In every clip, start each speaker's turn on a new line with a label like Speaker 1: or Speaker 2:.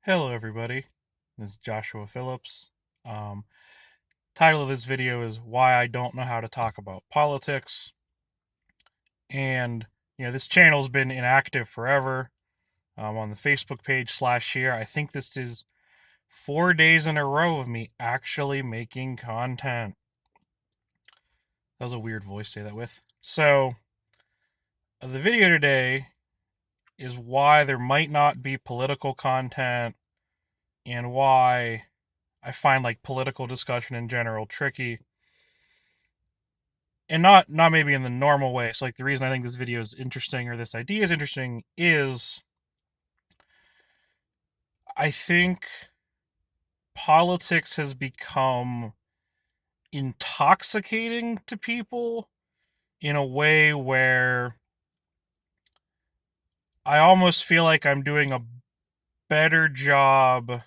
Speaker 1: Hello, everybody. This is Joshua Phillips. Um, Title of this video is Why I Don't Know How to Talk About Politics. And, this channel's been inactive forever. On the Facebook page /here. I think this is 4 days in a row of me actually making content. That was a weird voice to say that with. So, the video today is why there might not be political content and why I find political discussion in general tricky, and not maybe in the normal way. So the reason I think this video is interesting or this idea is interesting is I think politics has become intoxicating to people in a way where I almost feel like I'm doing a better job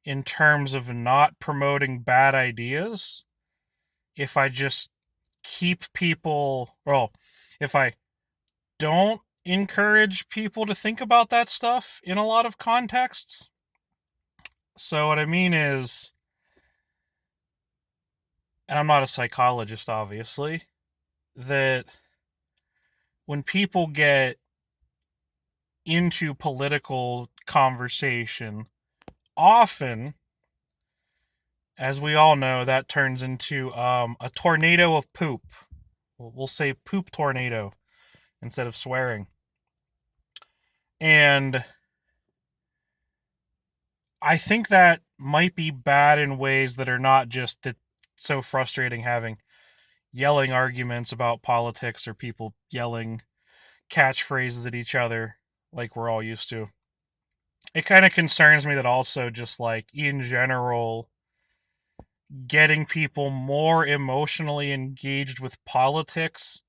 Speaker 1: in terms of not promoting bad ideas if I just keep people, well, if I don't encourage people to think about that stuff in a lot of contexts. So, what I mean is, and I'm not a psychologist, obviously, that when people get into political conversation, often, as we all know, that turns into a tornado of poop. We'll say poop tornado instead of swearing. And I think that might be bad in ways that are not just that so frustrating having yelling arguments about politics or people yelling catchphrases at each other like we're all used to. It kind of concerns me that also just in general getting people more emotionally engaged with politics,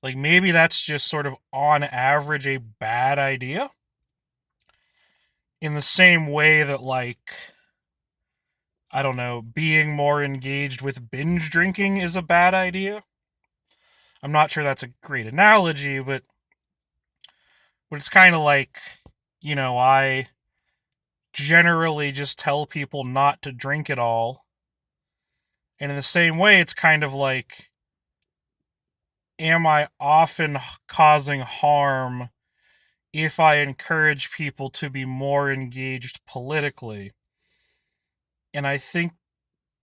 Speaker 1: maybe that's just sort of on average a bad idea, in the same way that I don't know, being more engaged with binge drinking is a bad idea. I'm not sure that's a great analogy, but it's kind of I generally just tell people not to drink at all. And in the same way, it's kind of am I often causing harm if I encourage people to be more engaged politically? And I think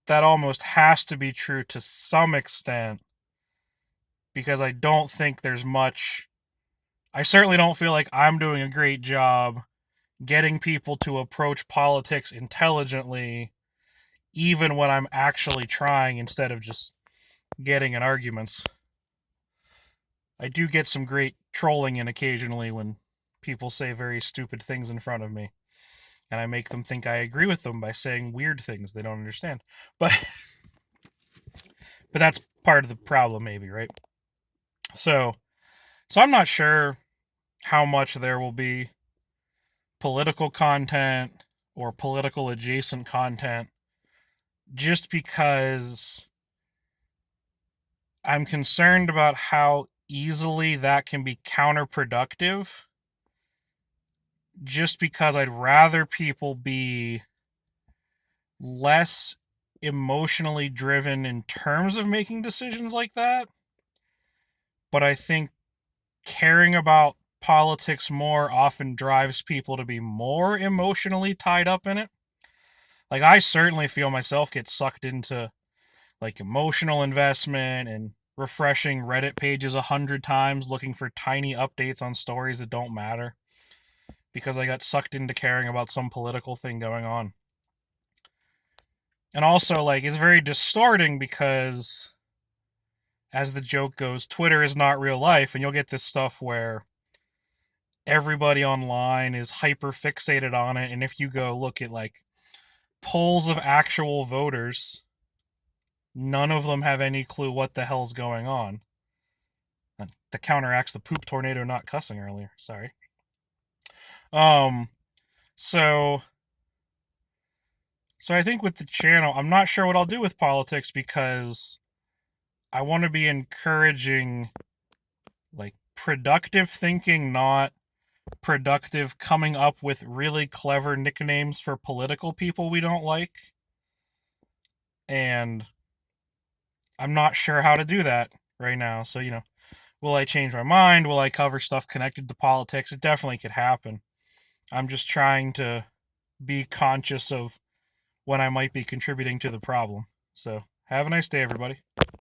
Speaker 1: that almost has to be true to some extent, because I don't think there's much. I certainly don't feel like I'm doing a great job getting people to approach politics intelligently, even when I'm actually trying instead of just getting in arguments. I do get some great trolling in occasionally when people say very stupid things in front of me, and I make them think I agree with them by saying weird things they don't understand. But but that's part of the problem, maybe, right? So so I'm not sure how much there will be political content or political adjacent content, just because I'm concerned about how easily that can be counterproductive, just because I'd rather people be less emotionally driven in terms of making decisions like that. But I think caring about politics more often drives people to be more emotionally tied up in it. I certainly feel myself get sucked into emotional investment and refreshing Reddit pages 100 times looking for tiny updates on stories that don't matter because I got sucked into caring about some political thing going on. And also, it's very distorting because, as the joke goes, Twitter is not real life, and you'll get this stuff where everybody online is hyper fixated on it, and if you go look at polls of actual voters, none of them have any clue what the hell's going on. That counteracts the poop tornado not cussing earlier. Sorry. Um, so I think with the channel, I'm not sure what I'll do with politics because I want to be encouraging productive thinking, not productive coming up with really clever nicknames for political people we don't like. And I'm not sure how to do that right now. So, will I change my mind? Will I cover stuff connected to politics? It definitely could happen. I'm just trying to be conscious of when I might be contributing to the problem. So, have a nice day, everybody.